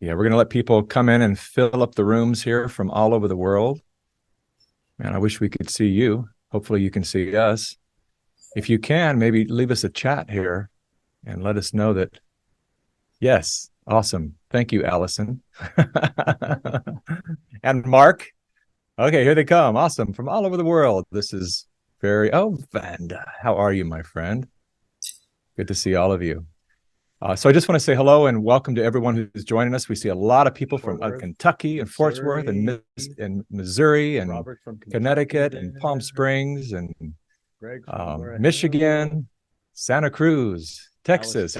Yeah, we're going to let people come in and fill up the rooms here from all over the world. Man, I wish we could see you. Hopefully you can see us. If you can, maybe leave us a chat here and let us know that, yes, awesome. Thank you, Allison. And Mark. Okay, here they come. Awesome. From all over the world. This is Vanda. How are you, my friend? Good to see all of you. So I just want to say hello and welcome to everyone who's joining us. We see a lot of people from Kentucky and Fort Worth and Missouri and Connecticut and Palm Springs and Michigan, Santa Cruz, Texas.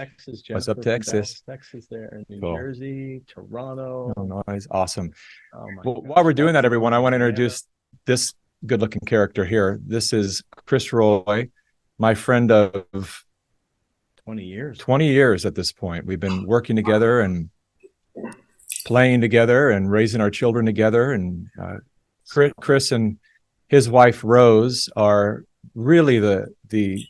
What's up, Texas? Texas there, New Jersey, Toronto. Nice. Awesome. Well, while we're doing that, everyone, I want to introduce this good-looking character here. This is Chris Roy, my friend of 20 years. 20 years at this point. We've been working together and playing together and raising our children together. And Chris and his wife, Rose, are really the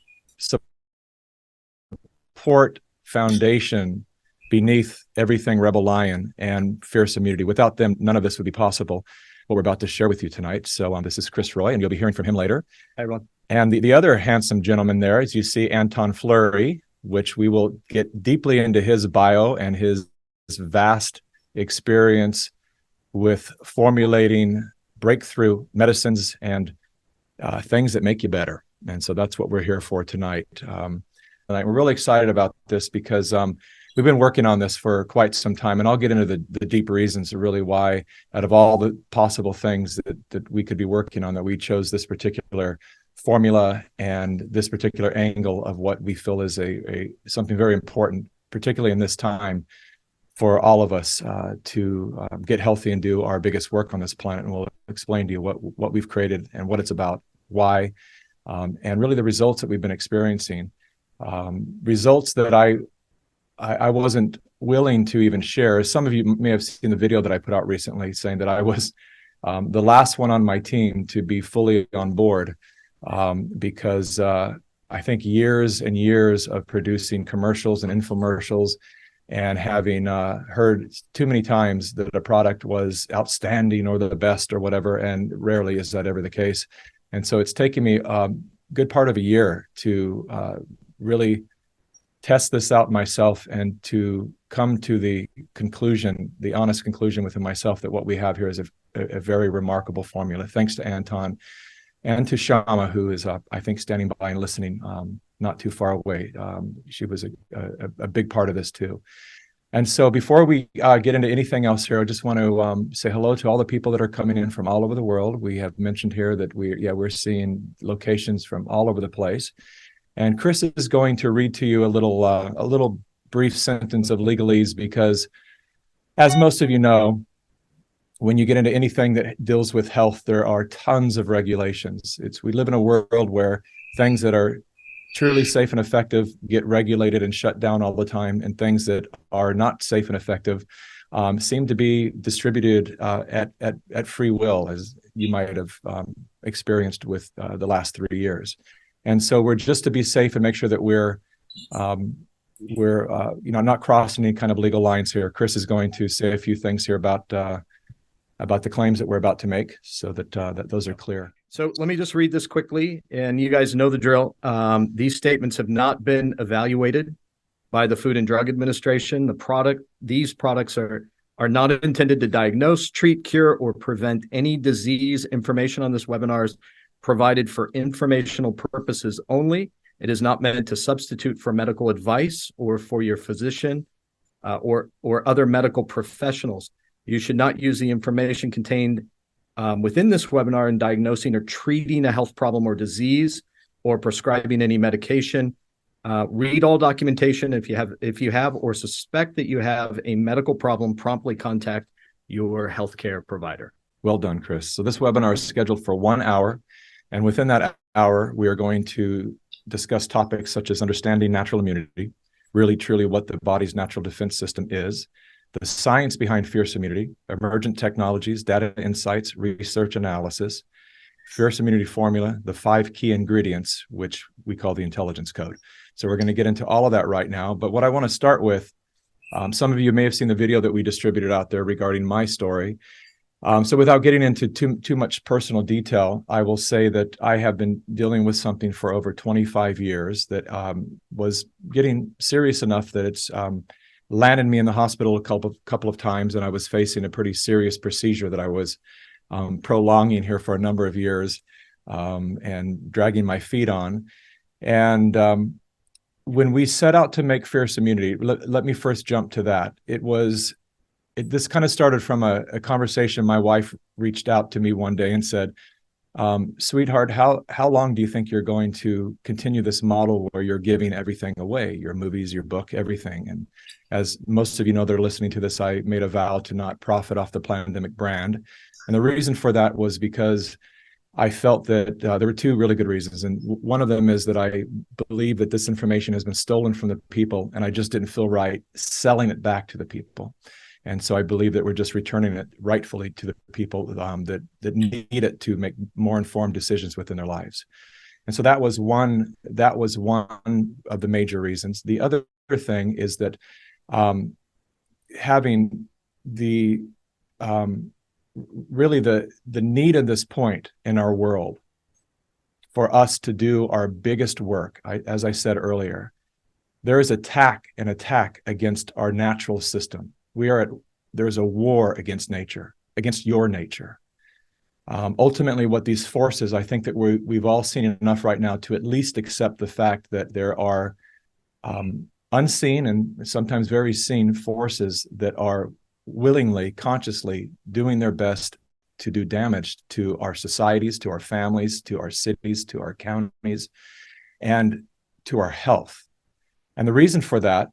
support foundation beneath everything Rebel Lion and Fierce Immunity. Without them, none of this would be possible, what we're about to share with you tonight. So this is Chris Roy, and you'll be hearing from him later. Hi, everyone. And the other handsome gentleman there, as you see, Anton Fleury, which we will get deeply into his bio and his vast experience with formulating breakthrough medicines and things that make you better. And so that's what we're here for tonight. And we're really excited about this because we've been working on this for quite some time, and I'll get into the deep reasons of really why, out of all the possible things that we could be working on, that we chose this particular formula and this particular angle of what we feel is a something very important, particularly in this time, for all of us to get healthy and do our biggest work on this planet. And we'll explain to you what we've created and what it's about, why, and really the results that we've been experiencing. Results that I wasn't willing to even share. Some of you may have seen the video that I put out recently saying that I was the last one on my team to be fully on board because I think years and years of producing commercials and infomercials and having heard too many times that a product was outstanding or the best or whatever, and rarely is that ever the case. And so it's taken me a good part of a year to really test this out myself and to come to the conclusion, the honest conclusion within myself, that what we have here is a very remarkable formula. Thanks to Anton and to Shama, who is, I think, standing by and listening not too far away. She was a big part of this too. And so before we get into anything else here, I just want to say hello to all the people that are coming in from all over the world. We have mentioned here that we're seeing locations from all over the place. And Chris is going to read to you a little brief sentence of legalese, because as most of you know, when you get into anything that deals with health, there are tons of regulations. We live in a world where things that are truly safe and effective get regulated and shut down all the time, and things that are not safe and effective seem to be distributed at free will, as you might have experienced with the last 3 years. And so we're just to be safe and make sure that we're not crossing any kind of legal lines here. Chris is going to say a few things here about the claims that we're about to make, so that those are clear. So let me just read this quickly, and you guys know the drill. These statements have not been evaluated by the Food and Drug Administration. These products are not intended to diagnose, treat, cure, or prevent any disease. Information on this webinar is provided for informational purposes only. It is not meant to substitute for medical advice or for your physician or other medical professionals. You should not use the information contained within this webinar in diagnosing or treating a health problem or disease, or prescribing any medication. Read all documentation. If you have or suspect that you have a medical problem, promptly contact your healthcare provider. Well done, Chris. So this webinar is scheduled for 1 hour. And within that hour, we are going to discuss topics such as understanding natural immunity, really truly what the body's natural defense system is, the science behind fierce immunity, emergent technologies, data insights, research analysis, fierce immunity formula, the 5 key ingredients, which we call the intelligence code. So we're going to get into all of that right now. But what I want to start with Some of you may have seen the video that we distributed out there regarding my story. So without getting into too much personal detail, I will say that I have been dealing with something for over 25 years that was getting serious enough that it's landed me in the hospital a couple of times, and I was facing a pretty serious procedure that I was prolonging here for a number of years and dragging my feet on. And when we set out to make Fierce Immunity, let me first jump to that. This kind of started from a conversation. My wife reached out to me one day and said, sweetheart, how long do you think you're going to continue this model where you're giving everything away, your movies, your book, everything? And as most of you know, they're listening to this, I made a vow to not profit off the Plandemic brand. And the reason for that was because I felt that there were two really good reasons. And one of them is that I believe that this information has been stolen from the people, and I just didn't feel right selling it back to the people. And so I believe that we're just returning it rightfully to the people that need it to make more informed decisions within their lives. And so that was one of the major reasons. The other thing is that having the really the need at this point in our world for us to do our biggest work, as I said earlier, there is an attack against our natural system. There's a war against nature, against your nature. Ultimately, what these forces, I think that we've all seen enough right now to at least accept the fact that there are unseen and sometimes very seen forces that are willingly, consciously doing their best to do damage to our societies, to our families, to our cities, to our counties, and to our health. And the reason for that,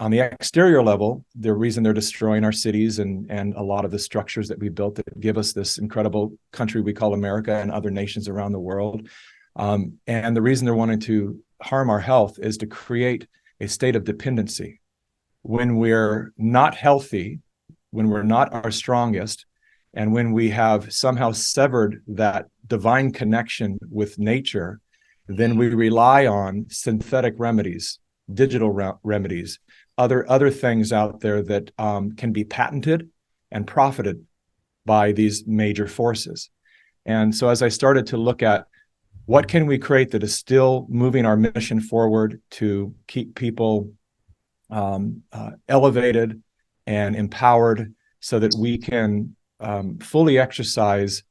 on the exterior level, the reason they're destroying our cities and a lot of the structures that we built that give us this incredible country we call America and other nations around the world. And the reason they're wanting to harm our health is to create a state of dependency. When we're not healthy, when we're not our strongest, and when we have somehow severed that divine connection with nature, then we rely on synthetic remedies, digital remedies, other things out there that can be patented and profited by these major forces. And so as I started to look at what can we create that is still moving our mission forward to keep people elevated and empowered so that we can fully exercise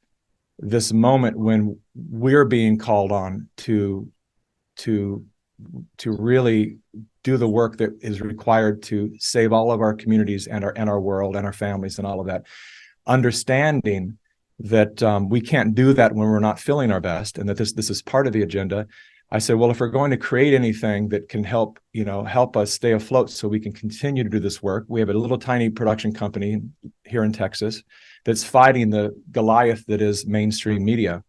this moment when we're being called on to really do the work that is required to save all of our communities and our world and our families and all of that, understanding that we can't do that when we're not feeling our best, and that this is part of the agenda. I said, well, if we're going to create anything that can help us stay afloat so we can continue to do this work, we have a little tiny production company here in Texas that's fighting the Goliath that is mainstream media.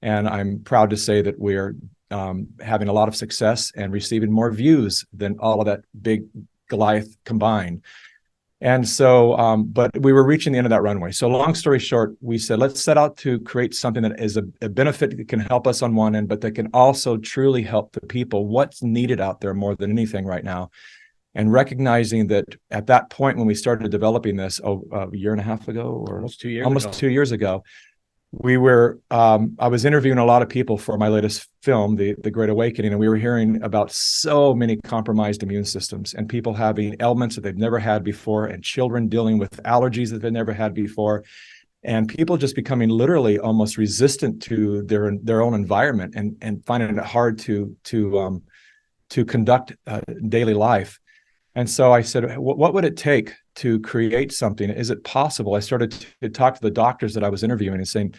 And I'm proud to say that we're having a lot of success and receiving more views than all of that big Goliath combined. And so, but we were reaching the end of that runway. So long story short, we said, let's set out to create something that is a benefit that can help us on one end, but that can also truly help the people. What's needed out there more than anything right now. And recognizing that at that point, when we started developing this a year and a half ago, or almost 2 years ago, 2 years ago, we were, I was interviewing a lot of people for my latest film, The Great Awakening, and we were hearing about so many compromised immune systems and people having ailments that they've never had before, and children dealing with allergies that they've never had before, and people just becoming literally almost resistant to their own environment and finding it hard to conduct daily life. And so I said, what would it take to create something? Is it possible? I started to talk to the doctors that I was interviewing and saying,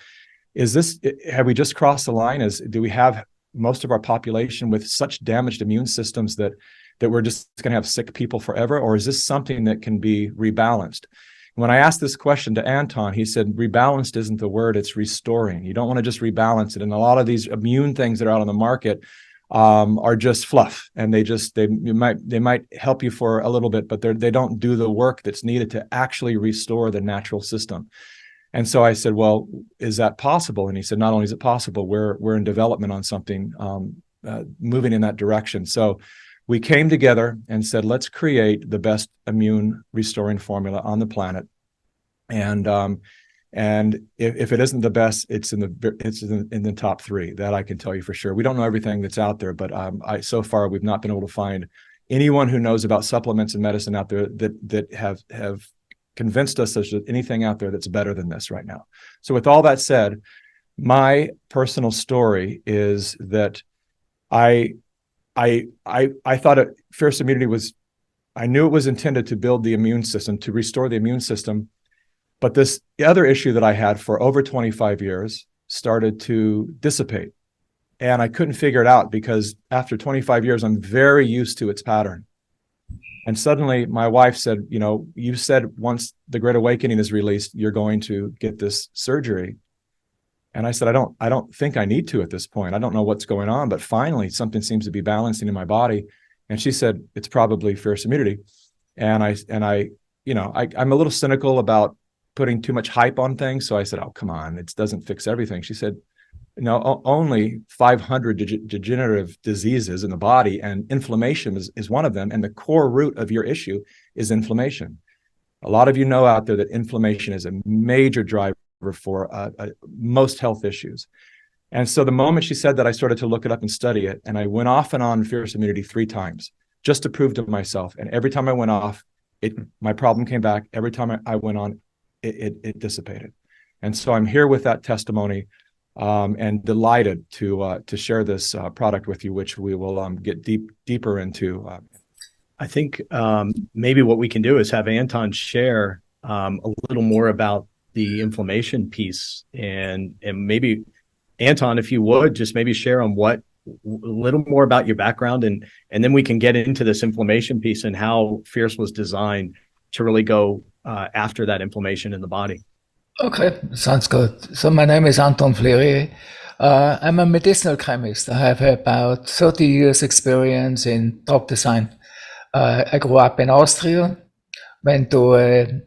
have we just crossed the line? Do we have most of our population with such damaged immune systems that we're just going to have sick people forever? Or is this something that can be rebalanced? When I asked this question to Anton, he said, rebalanced isn't the word, it's restoring. You don't want to just rebalance it. And a lot of these immune things that are out on the market are just fluff, and they might help you for a little bit, but they don't do the work that's needed to actually restore the natural system. And so I said, well, is that possible? And he said, not only is it possible, we're in development on something moving in that direction. So we came together and said, let's create the best immune restoring formula on the planet. And if it isn't the best, it's in the top three. That I can tell you for sure. We don't know everything that's out there, but so far we've not been able to find anyone who knows about supplements and medicine out there that have convinced us there's anything out there that's better than this right now. So with all that said, my personal story is that I thought Fierce Immunity was, I knew it was intended to build the immune system, to restore the immune system. But this other issue that I had for over 25 years started to dissipate. And I couldn't figure it out because after 25 years, I'm very used to its pattern. And suddenly my wife said, you know, you said once the Great Awakening is released, you're going to get this surgery. And I said, I don't think I need to at this point. I don't know what's going on, but finally something seems to be balancing in my body. And she said, it's probably Fierce Immunity. And I, you know, I'm a little cynical about putting too much hype on things. So I said, oh, come on, it doesn't fix everything. She said, no, only 500 degenerative diseases in the body, and inflammation is one of them. And the core root of your issue is inflammation. A lot of you know out there that inflammation is a major driver for most health issues. And so the moment she said that, I started to look it up and study it. And I went off and on Fierce Immunity 3 times just to prove to myself. And every time I went off, my problem came back. Every time I went on, it dissipated. And so I'm here with that testimony, and delighted to share this product with you, which we will get deeper into. I think maybe what we can do is have Anton share a little more about the inflammation piece, and maybe Anton, if you would, just maybe share on a little more about your background, and then we can get into this inflammation piece and how Fierce was designed to really go after that inflammation in the body. Okay, sounds good. So my name is Anton Fleury. I'm a medicinal chemist. I have about 30 years experience in drug design. I grew up in Austria, went to a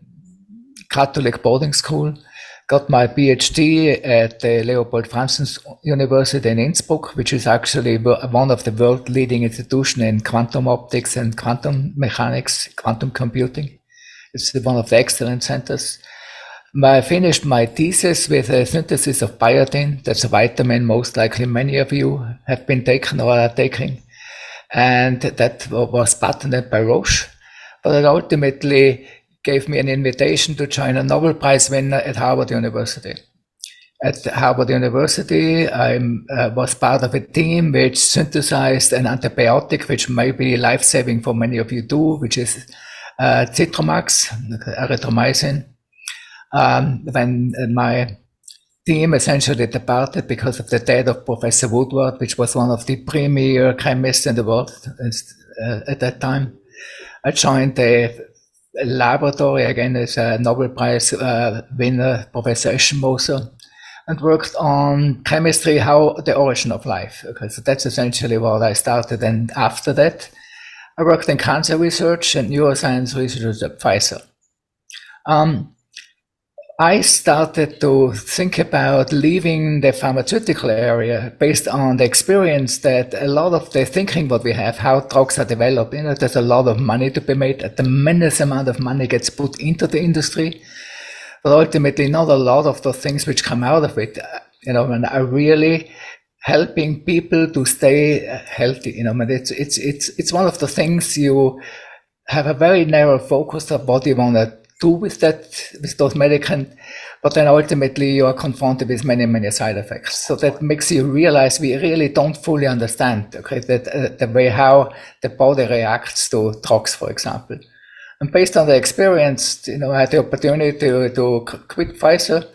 Catholic boarding school, got my PhD at the Leopold Franzens University in Innsbruck, which is actually one of the world leading institutions in quantum optics and quantum mechanics, quantum computing. It's one of the excellent centers. I finished my thesis with a synthesis of biotin. That's a vitamin most likely many of you have been taking or are taking. And that was patented by Roche. But it ultimately gave me an invitation to join a Nobel Prize winner at Harvard University. At Harvard University, I was part of a team which synthesized an antibiotic, which may be life-saving for many of you too, which is Citromax, erythromycin. When my team essentially departed because of the death of Professor Woodward, which was one of the premier chemists in the world at that time, I joined a laboratory, again as a Nobel Prize winner, Professor Eschenmoser, and worked on chemistry, how the origin of life. Okay, so that's essentially what I started. And after that, I worked in cancer research and neuroscience research at Pfizer. I started to think about leaving the pharmaceutical area based on the experience that a lot of the thinking what we have, how drugs are developed, there's a lot of money to be made. A tremendous amount of money gets put into the industry, but ultimately not a lot of the things which come out of it, and are really helping people to stay healthy. It's one of the things you have a very narrow focus of what you want to do with those medicaments, but then ultimately you are confronted with many, many side effects. So that makes you realize we really don't fully understand, okay, that the way how the body reacts to drugs, for example. And based on the experience, I had the opportunity to quit Pfizer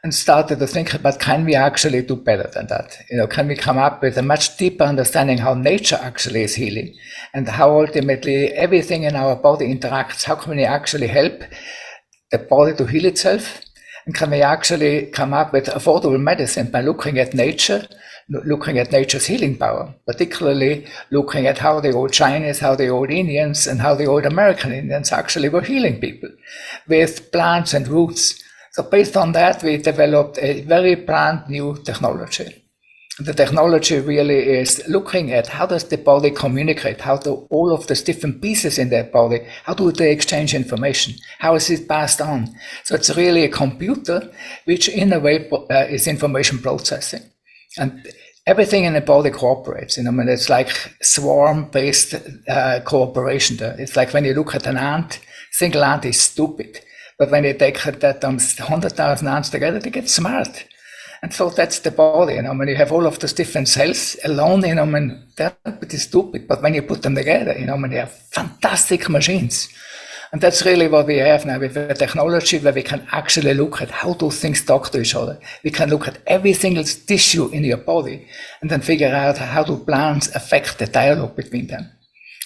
and started to think about, can we actually do better than that? Can we come up with a much deeper understanding how nature actually is healing and how ultimately everything in our body interacts? How can we actually help the body to heal itself? And can we actually come up with affordable medicine by looking at nature, looking at nature's healing power, particularly looking at how the old Chinese, how the old Indians, and how the old American Indians actually were healing people with plants and roots. So based on that, we developed a very brand new technology. The technology really is looking at how does the body communicate, how do all of these different pieces in that body, how do they exchange information, how is it passed on. So it's really a computer which in a way is information processing. And everything in the body cooperates. It's like swarm-based cooperation there. It's like when you look at an ant, single ant is stupid. But when you take that 100,000 ants together, they get smart. And so that's the body. You have all of those different cells alone, they're pretty stupid. But when you put them together, they are fantastic machines. And that's really what we have now with the technology, where we can actually look at how those things talk to each other. We can look at every single tissue in your body and then figure out how do plants affect the dialogue between them.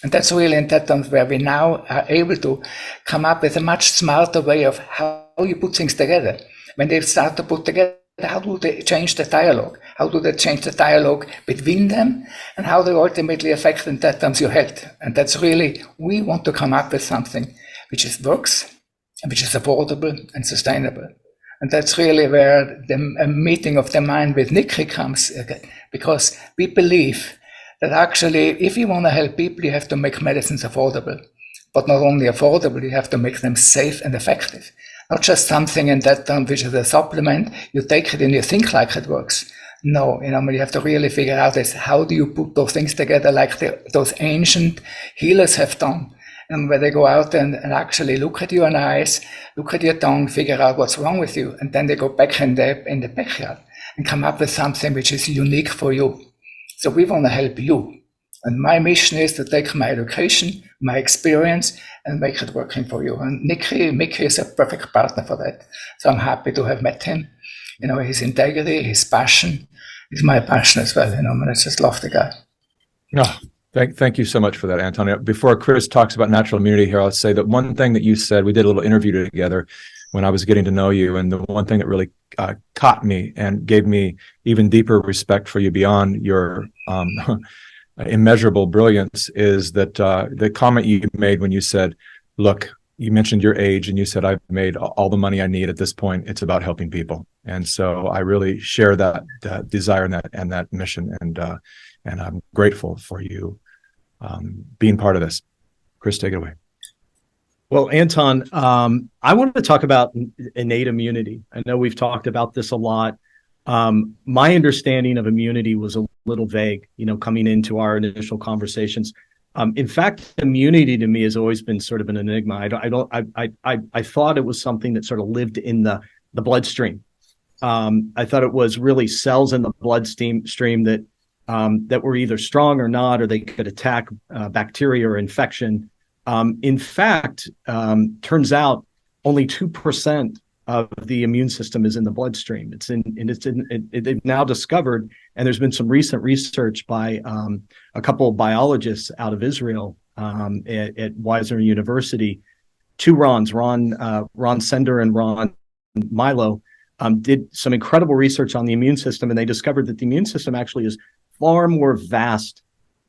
And that's really in that terms where we now are able to come up with a much smarter way of how you put things together. When they start to put together, how do they change the dialogue? How do they change the dialogue between them? And how they ultimately affect in that terms your health? And that's really, we want to come up with something which works, and which is affordable and sustainable. And that's really where the meeting of the mind with Nikki comes, because we believe that actually, if you want to help people, you have to make medicines affordable. But not only affordable, you have to make them safe and effective. Not just something in that term which is a supplement, you take it and you think like it works. No, you have to really figure out is how do you put those things together like those ancient healers have done. And where they go out and actually look at your eyes, look at your tongue, figure out what's wrong with you. And then they go back in the backyard and come up with something which is unique for you. So we want to help you. And my mission is to take my education, my experience, and make it working for you. And Mickey is a perfect partner for that. So I'm happy to have met him. His integrity, his passion is my passion as well. And I just love the guy. Oh, thank you so much for that, Antonio. Before Chris talks about natural immunity here, I'll say that one thing that you said, we did a little interview together when I was getting to know you, and the one thing that really caught me and gave me even deeper respect for you beyond your immeasurable brilliance is that the comment you made when you said, look, you mentioned your age and you said, I've made all the money I need at this point. It's about helping people. And so I really share that desire and that mission. And I'm grateful for you being part of this. Chris, take it away. Well, Anton, I wanted to talk about innate immunity. I know we've talked about this a lot. My understanding of immunity was a little vague, coming into our initial conversations. In fact, immunity to me has always been sort of an enigma. I thought it was something that sort of lived in the bloodstream. I thought it was really cells in the bloodstream that were either strong or not, or they could attack bacteria or infection. In fact, turns out only 2% of the immune system is in the bloodstream. They've now discovered, and there's been some recent research by a couple of biologists out of Israel at Weizmann University. Two Rons, Ron Sender and Ron Milo, did some incredible research on the immune system, and they discovered that the immune system actually is far more vast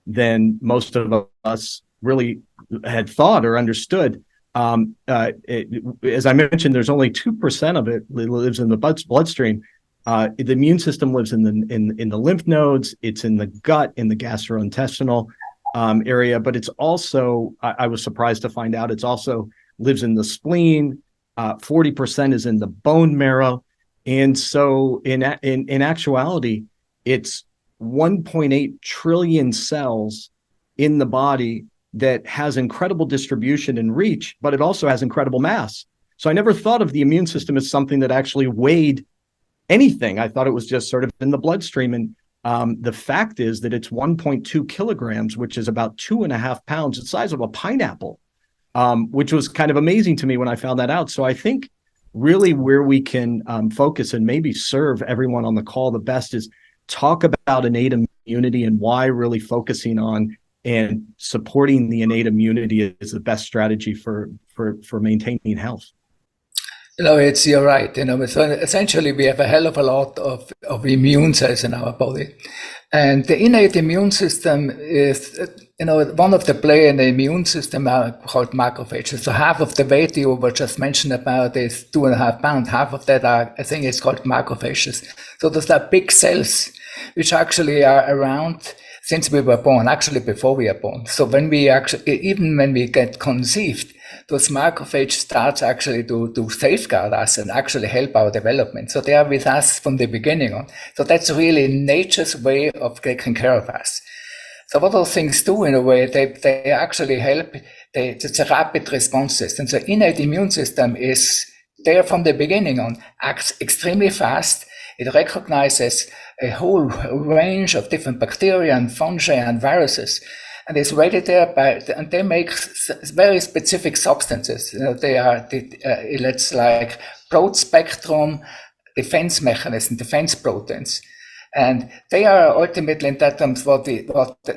than most of us really had thought or understood. As I mentioned, there's only 2% of it lives in the bloodstream. The immune system lives in the lymph nodes. It's in the gut, in the gastrointestinal area, but it's also, I was surprised to find out, it's also lives in the spleen. 40% is in the bone marrow. And so in actuality, it's 1.8 trillion cells in the body that has incredible distribution and reach, but it also has incredible mass. So I never thought of the immune system as something that actually weighed anything. I thought it was just sort of in the bloodstream. And the fact is that it's 1.2 kilograms, which is about 2.5 pounds, the size of a pineapple, which was kind of amazing to me when I found that out. So I think really where we can focus and maybe serve everyone on the call the best is talk about innate immunity and why really focusing on and supporting the innate immunity is the best strategy for maintaining health. You're right. So essentially we have a hell of a lot of immune cells in our body. And the innate immune system is one of the play in the immune system are called macrophages. So half of the weight you were just mentioned about is 2.5 pounds. Half of that are, I think it's called macrophages. So those are big cells which actually are around since we were born, actually before we are born. So when we actually, even when we get conceived, those macrophages start actually to safeguard us and actually help our development. So they are with us from the beginning on. So that's really nature's way of taking care of us. So what those things do in a way, they actually help. It's a rapid response system. So innate immune system is there from the beginning on, acts extremely fast. It recognizes a whole range of different bacteria and fungi and viruses, and is ready there and they make very specific substances. They are it's like broad spectrum defense mechanism, defense proteins. And they are ultimately, in that terms, what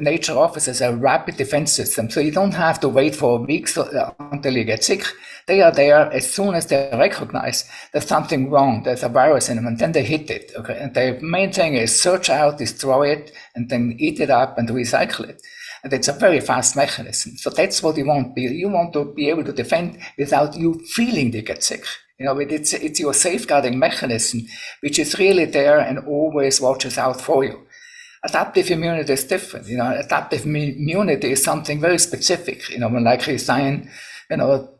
nature offers as a rapid defense system. So you don't have to wait for weeks until you get sick. They are there as soon as they recognize there's something wrong, there's a virus in them, and then they hit it. Okay, and the main thing is search out, destroy it, and then eat it up and recycle it. And it's a very fast mechanism. So that's what you want. You want to be able to defend without you feeling they get sick. It's your safeguarding mechanism, which is really there and always watches out for you. Adaptive immunity is different. Adaptive immunity is something very specific. Like design,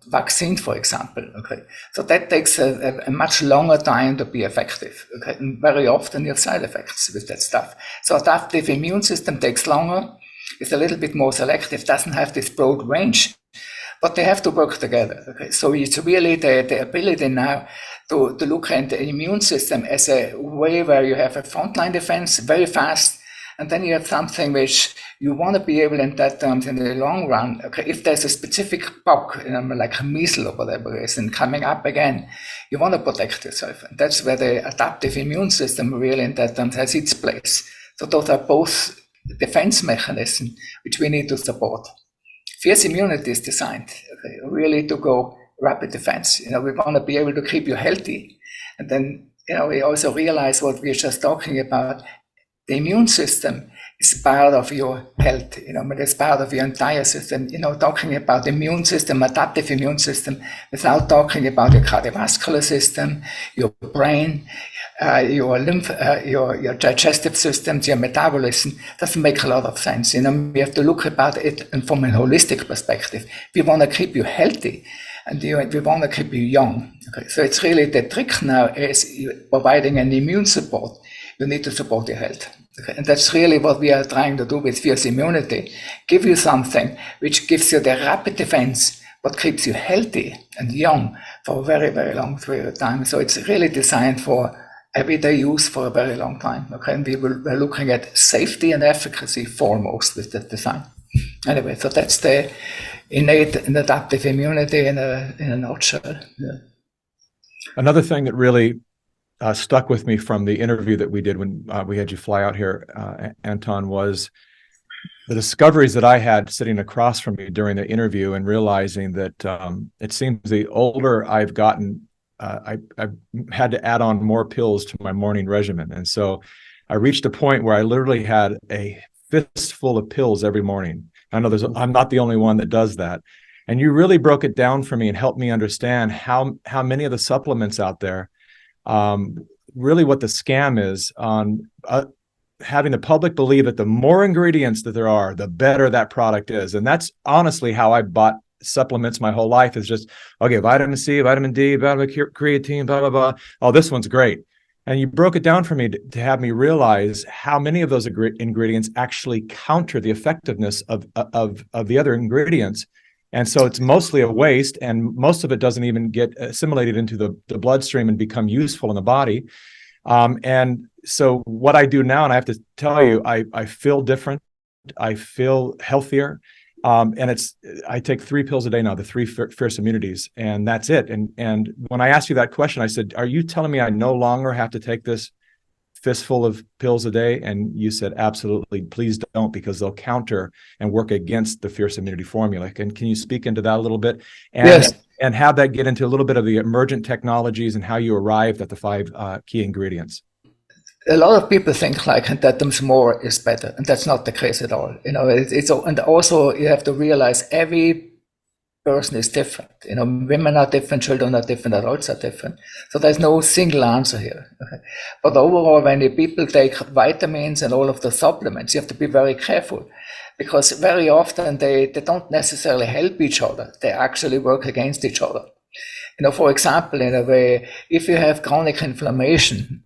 vaccine, for example. Okay, so that takes a much longer time to be effective. Okay, and very often you have side effects with that stuff. So adaptive immune system takes longer. It's a little bit more selective. Doesn't have this broad range. But they have to work together. Okay, so it's really the ability now to look at the immune system as a way where you have a frontline defense very fast, and then you have something which you want to be able in that terms in the long run. Okay, if there's a specific bug, like a measles or whatever it is, and coming up again, you want to protect yourself. And that's where the adaptive immune system really in that terms has its place. So those are both defense mechanisms which we need to support. Fierce immunity is designed really to go rapid defense. We want to be able to keep you healthy. And then, we also realize what we're just talking about. The immune system is part of your health, it's part of your entire system. Talking about the immune system, adaptive immune system, without talking about your cardiovascular system, your brain, your lymph, your digestive systems, your metabolism, doesn't make a lot of sense. We have to look about it from a holistic perspective. We want to keep you healthy, and we want to keep you young. Okay, so it's really the trick now is providing an immune support. You need to support your health. Okay, and that's really what we are trying to do with fierce immunity. Give you something which gives you the rapid defense, but keeps you healthy and young for a very, very long period of time. So it's really designed for everyday use for a very long time. Okay, and we're looking at safety and efficacy foremost with that design. Anyway, so that's the innate and adaptive immunity in a nutshell. Yeah. Another thing that really stuck with me from the interview that we did when we had you fly out here, Anton, was the discoveries that I had sitting across from you during the interview, and realizing that it seems the older I've gotten, I've had to add on more pills to my morning regimen. And so I reached a point where I literally had a fistful of pills every morning. I know I'm not the only one that does that. And you really broke it down for me and helped me understand how many of the supplements out there, really what the scam is on having the public believe that the more ingredients that there are, the better that product is. And that's honestly how I bought supplements my whole life, is just, okay, vitamin C, vitamin D, vitamin creatine, blah, blah, blah. Oh, this one's great. And you broke it down for me to have me realize how many of those ingredients actually counter the effectiveness of the other ingredients. And so it's mostly a waste, and most of it doesn't even get assimilated into the bloodstream and become useful in the body. And so what I do now, and I have to tell you, I feel different. I feel healthier. And I take 3 pills a day now, the 3 fierce immunities, and that's it. And when I asked you that question, I said, are you telling me I no longer have to take this fistful of pills a day? And you said, absolutely, please don't, because they'll counter and work against the fierce immunity formula. And can you speak into that a little bit? And, yes. And have that get into a little bit of the emergent technologies and how you arrived at the 5 key ingredients? a lot of people think like that more is better, and that's not the case at all. And also you have to realize every person is different. Women are different, children are different, adults are different. So there's no single answer here. Okay? But overall, when people take vitamins and all of the supplements, you have to be very careful, because very often they don't necessarily help each other. They actually work against each other. For example, in a way, if you have chronic inflammation,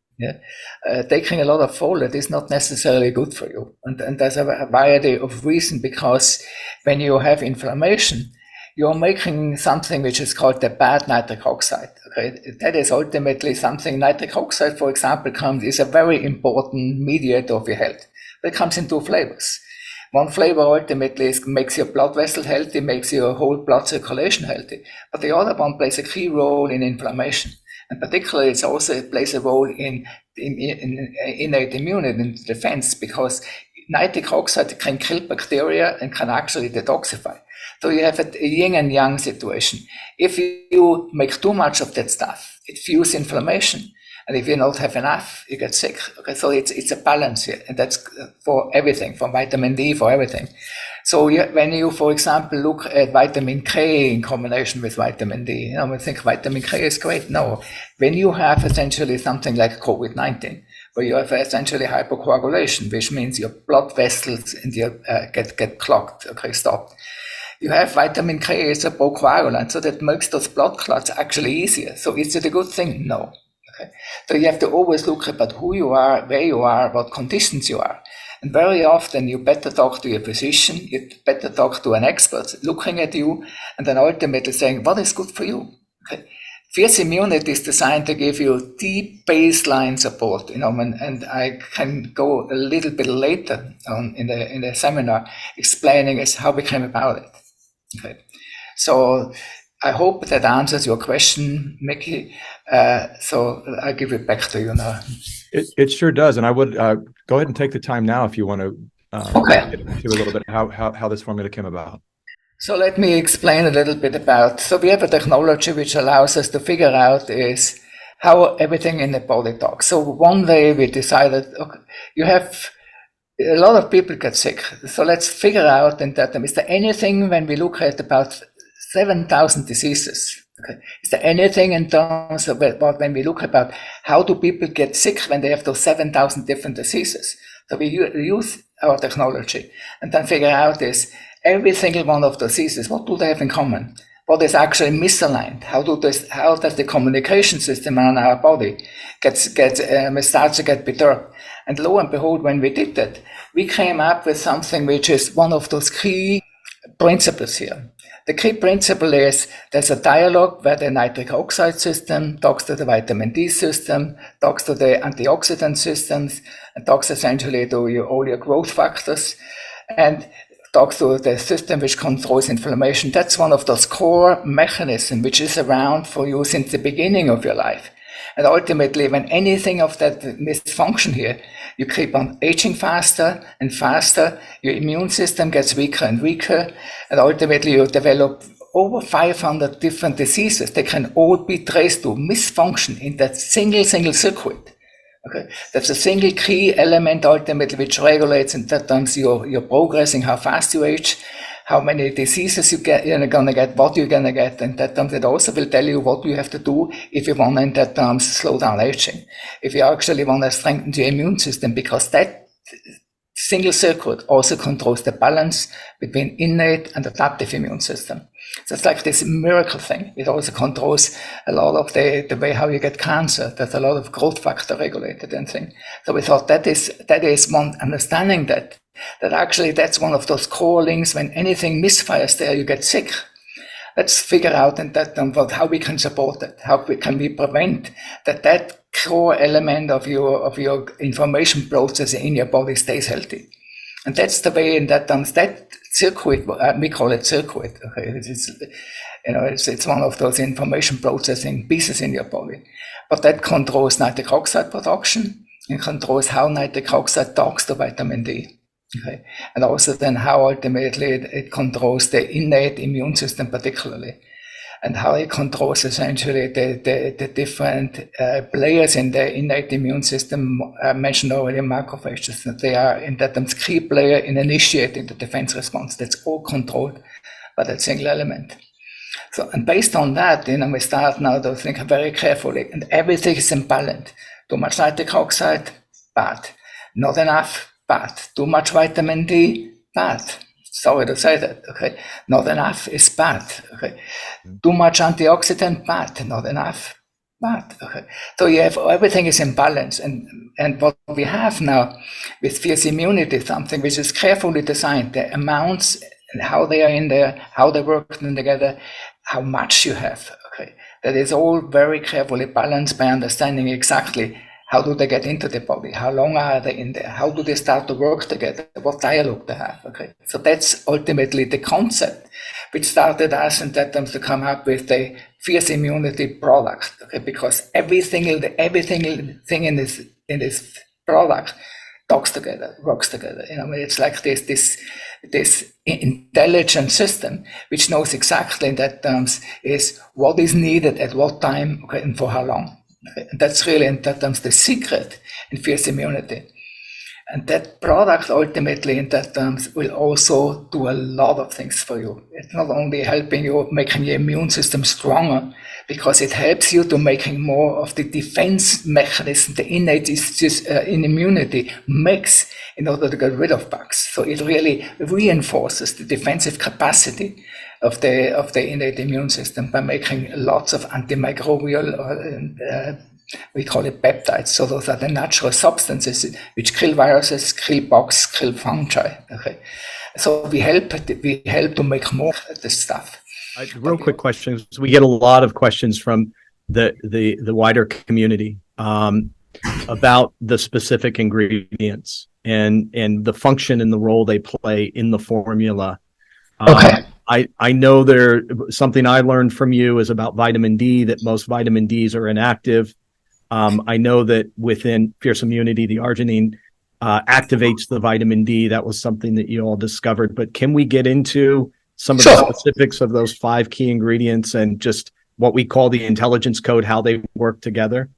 taking a lot of folate is not necessarily good for you. And there's a variety of reasons, because when you have inflammation, you're making something which is called the bad nitric oxide. Okay, that is ultimately something. Nitric oxide, for example, is a very important mediator of your health. It comes in two flavors. One flavor ultimately makes your blood vessel healthy, makes your whole blood circulation healthy. But the other one plays a key role in inflammation. And particularly, it also plays a role in innate immunity and defense, because nitric oxide can kill bacteria and can actually detoxify. So you have a yin and yang situation. If you make too much of that stuff, it fuels inflammation. And if you don't have enough, you get sick. Okay, so it's a balance here. And that's for everything, for vitamin D, for everything. So when you, for example, look at vitamin K in combination with vitamin D, we think vitamin K is great. No, when you have essentially something like COVID-19, where you have essentially hypercoagulation, which means your blood vessels in your, get clogged, okay, stopped. You have vitamin K as a procoagulant, so that makes those blood clots actually easier. So is it a good thing? No. Okay. So you have to always look about who you are, where you are, what conditions you are. And very often you better talk to your physician, you better talk to an expert looking at you, and then ultimately saying, what is good for you? Okay. Fierce immunity is designed to give you deep baseline support, and I can go a little bit later on in the seminar explaining how we came about it. Okay. So I hope that answers your question, Mickey. So I'll give it back to you now. It sure does. And I would go ahead and take the time now if you want to get into a little bit how this formula came about. So let me explain a little bit about, so we have a technology which allows us to figure out is how everything in the body talks. So one day we decided, okay, you have a lot of people get sick. So let's figure out in that, is there anything when we look at about 7,000 diseases? Okay. Is there anything in terms of when we look about how do people get sick when they have those 7,000 different diseases? So we use our technology and then figure out is every single one of the diseases, what do they have in common? What is actually misaligned? How does the communication system in our body starts to get perturbed? And lo and behold, when we did that, we came up with something which is one of those key principles here. The key principle is there's a dialogue where the nitric oxide system talks to the vitamin D system, talks to the antioxidant systems, and talks essentially to all your growth factors, and talks to the system which controls inflammation. That's one of those core mechanisms which is around for you since the beginning of your life. And ultimately, when anything of that misfunction here, you keep on aging faster and faster, your immune system gets weaker and weaker, and ultimately you develop over 500 different diseases. They can all be traced to misfunction in that single circuit. Okay, that's a single key element ultimately which regulates in that terms your progressing, how fast you age, how many diseases you're gonna get, what you're gonna get, and that terms it also will tell you what you have to do if you want to, in that terms, slow down aging. If you actually want to strengthen your immune system, because that single circuit also controls the balance between innate and adaptive immune system. So it's like this miracle thing. It also controls a lot of the way how you get cancer. There's a lot of growth factor regulated and things. So we thought that is one understanding that actually that's one of those core links. When anything misfires there, you get sick. Let's figure out in that about how we can support it. How can we prevent that core element of your information process in your body stays healthy. And that's the way in that terms, that circuit, we call it circuit. Okay, it's one of those information processing pieces in your body. But that controls nitric oxide production and controls how nitric oxide talks to vitamin D. Okay, and also then how ultimately it controls the innate immune system particularly. and how it controls essentially the different players in the innate immune system. I mentioned already macrophages, that they are in that key player in initiating the defense response. That's all controlled by that single element. So, and based on that, we start now to think very carefully, and everything is imbalance. Too much nitric oxide, bad. Not enough, bad. Too much vitamin D, bad. Sorry to say that, okay. Not enough is bad, okay. Too much antioxidant, bad. Not enough, bad, okay. So you have, everything is in balance, and what we have now with fierce immunity, something which is carefully designed, the amounts and how they are in there, how they work together, how much you have, okay. That is all very carefully balanced by understanding exactly how do they get into the body, how long are they in there, how do they start to work together, what dialogue they have, okay. So that's ultimately the concept which started us in that terms to come up with the fierce immunity product, okay, because every single thing in this product talks together, works together. It's like this intelligent system which knows exactly in that terms is what is needed at what time, okay, and for how long. Okay? And that's really in that terms the secret in fierce immunity. And that product ultimately in that terms will also do a lot of things for you. It's not only helping you making your immune system stronger, because it helps you to making more of the defense mechanism, the innate in immunity mix in order to get rid of bugs. So it really reinforces the defensive capacity of the innate immune system by making lots of antimicrobial we call it peptides. So those are the natural substances which kill viruses, kill bugs, kill fungi. Okay, so we help to make more of this stuff. Real quick questions. We get a lot of questions from the wider community about the specific ingredients and the function and the role they play in the formula. Okay. I know something I learned from you is about vitamin D, that most vitamin Ds are inactive. I know that within fierce immunity, the arginine activates the vitamin D. That was something that you all discovered. But can we get into some of the specifics of those 5 key ingredients and just what we call the intelligence code, how they work together?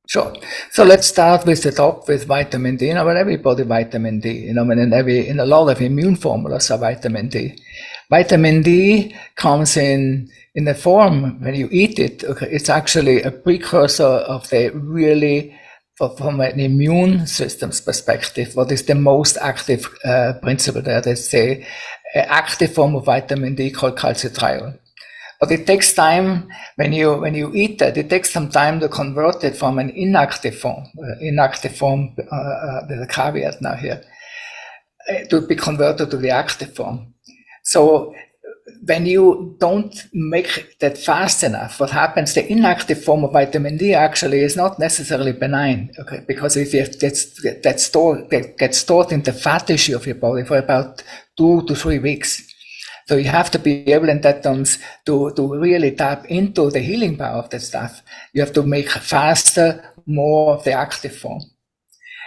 Sure. So let's start with the top with vitamin D. Everybody vitamin D. In a lot of immune formulas are vitamin D. Vitamin D comes in the form when you eat it. Okay, it's actually a precursor of the really, from an immune system's perspective, what is the most active principle there? That's the active form of vitamin D called calcitriol. But it takes time when you eat that. It takes some time to convert it from an inactive form. There's a caveat now here, to be converted to the active form. So when you don't make that fast enough, what happens? The inactive form of vitamin D actually is not necessarily benign, okay? Because if it gets stored in the fat tissue of your body for about 2 to 3 weeks. So you have to be able in that terms to really tap into the healing power of that stuff. You have to make faster more of the active form.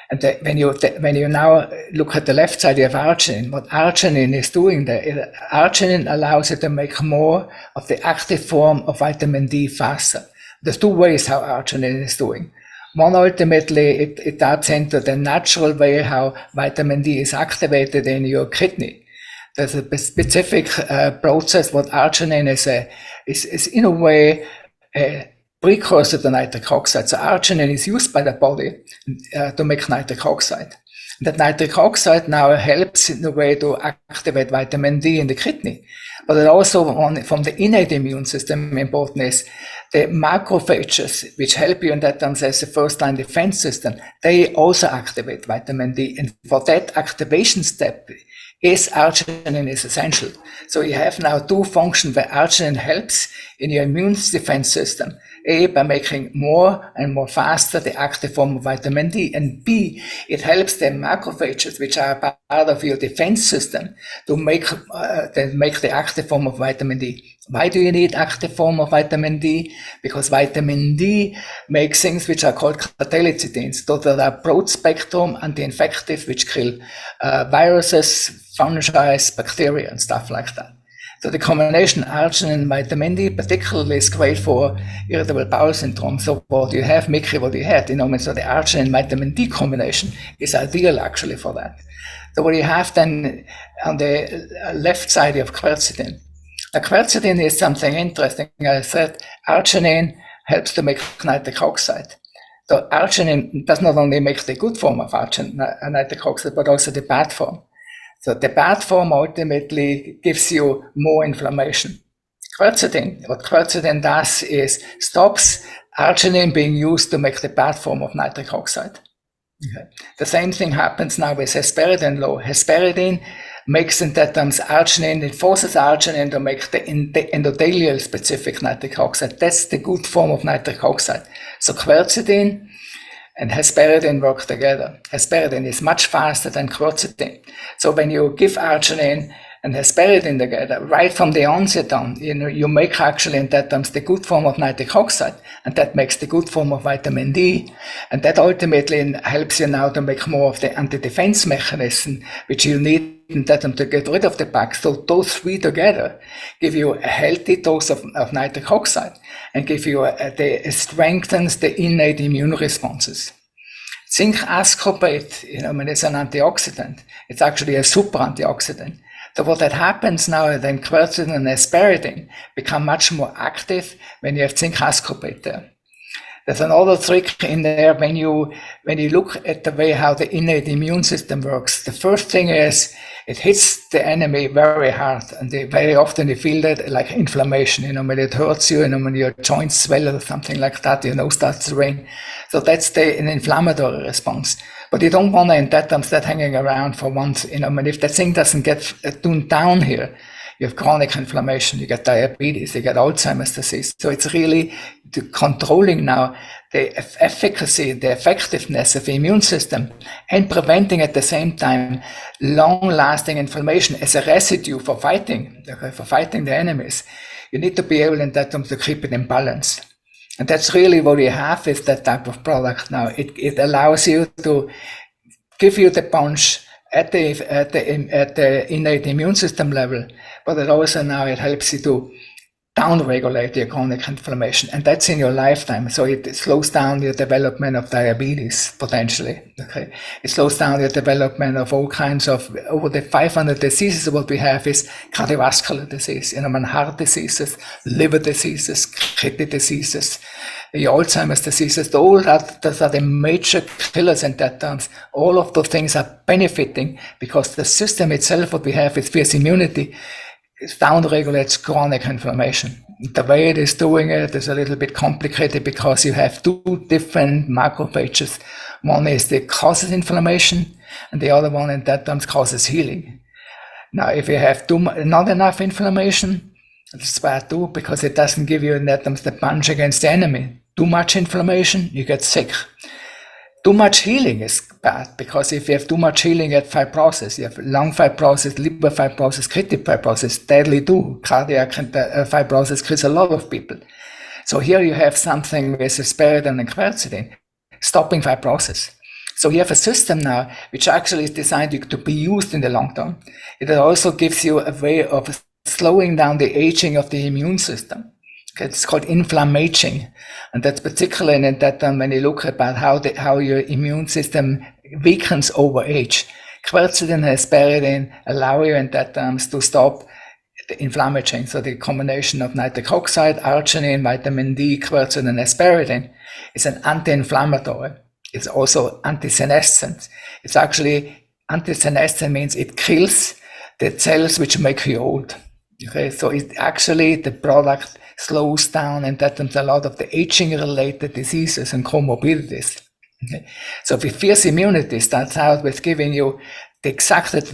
And when you now look at the left side, you have arginine. What arginine is doing there, arginine allows you to make more of the active form of vitamin D faster. There's 2 ways how arginine is doing. One, ultimately, it taps into the natural way how vitamin D is activated in your kidney. There's a specific process. What arginine is in a way precursor to nitric oxide. So arginine is used by the body to make nitric oxide. That nitric oxide now helps in a way to activate vitamin D in the kidney. But it also, from the innate immune system, important is the macrophages, which help you in that terms as a first-line defense system. They also activate vitamin D. And for that activation step, arginine is essential. So you have now 2 functions where arginine helps in your immune defense system. A, by making more and more faster the active form of vitamin D, and B, it helps the macrophages, which are part of your defense system, to make the active form of vitamin D. Why do you need active form of vitamin D? Because vitamin D makes things which are called catalycidins. Those are broad spectrum anti-infective, which kill viruses, fungi, bacteria, and stuff like that. So the combination arginine and vitamin D particularly is great for irritable bowel syndrome. So what you have, Mickey, what you had, so the arginine and vitamin D combination is ideal actually for that. So what you have then on the left side, you have quercetin. Now, quercetin is something interesting. I said arginine helps to make nitric oxide. So arginine does not only make the good form of nitric oxide, but also the bad form. So the bad form ultimately gives you more inflammation. Quercetin, what quercetin does is stops arginine being used to make the bad form of nitric oxide. Okay. The same thing happens now with hesperidin low. Hesperidin makes in that terms arginine, it forces arginine to make the endothelial specific nitric oxide. That's the good form of nitric oxide. So quercetin and hesperidin work together. Hesperidin is much faster than quercetin. So when you give arginine and hesperidin together, right from the onset on, you make actually in that terms the good form of nitric oxide, and that makes the good form of vitamin D, and that ultimately helps you now to make more of the anti-defense mechanism, which you need in that term to get rid of the bugs. So those three together give you a healthy dose of nitric oxide and give you strengthens the innate immune responses. Zinc ascorbate, it's an antioxidant. It's actually a super antioxidant. So what that happens now, then quercetin and hesperidin become much more active when you have zinc ascorbate there. There's another trick in there when you look at the way how the innate immune system works. The first thing is it hits the enemy very hard, and very often you feel that like inflammation, when it hurts you, when your joints swell or something like that, starts to rain. So that's an inflammatory response. But you don't want to, in that terms, that hanging around for once, if that thing doesn't get tuned down here, you have chronic inflammation, you get diabetes, you get Alzheimer's disease. So it's really controlling now the efficacy, the effectiveness of the immune system and preventing at the same time long-lasting inflammation as a residue for fighting the enemies. You need to be able in that terms to keep it in balance. And that's really what you have with that type of product now. It allows you to give you the punch at the innate immune system level, but it also now it helps you to down-regulate your chronic inflammation, and that's in your lifetime. So it slows down your development of diabetes potentially. Okay, it slows down your development of all kinds of over the 500 diseases. What we have is cardiovascular disease, heart diseases, liver diseases, kidney diseases, the Alzheimer's diseases. All that those are the major killers in that terms. All of those things are benefiting because the system itself, what we have is fierce immunity. It down-regulates chronic inflammation. The way it is doing it is a little bit complicated because you have two different macrophages. One is that causes inflammation, and the other one in that terms causes healing. Now, if you have not enough inflammation, it's bad too, because it doesn't give you in that terms the punch against the enemy. Too much inflammation, you get sick. Too much healing is bad, because if you have too much healing, you have fibrosis. You have lung fibrosis, liver fibrosis, kidney fibrosis, deadly too. Cardiac fibrosis kills a lot of people. So here you have something with hesperidin and quercetin, stopping fibrosis. So you have a system now which actually is designed to be used in the long term. It also gives you a way of slowing down the aging of the immune system. It's called inflammaging, and that's particularly in that when you look about how your immune system weakens over age. Quercetin and hesperidin allow you in that terms to stop the inflammaging. So the combination of nitric oxide, arginine, vitamin D, quercetin, and hesperidin is an anti-inflammatory. It's also anti-senescent. It's actually anti-senescent means it kills the cells which make you old. Okay, so it actually the product slows down and that a lot of the aging-related diseases and comorbidities. Okay. So with fierce immunity starts out with giving you the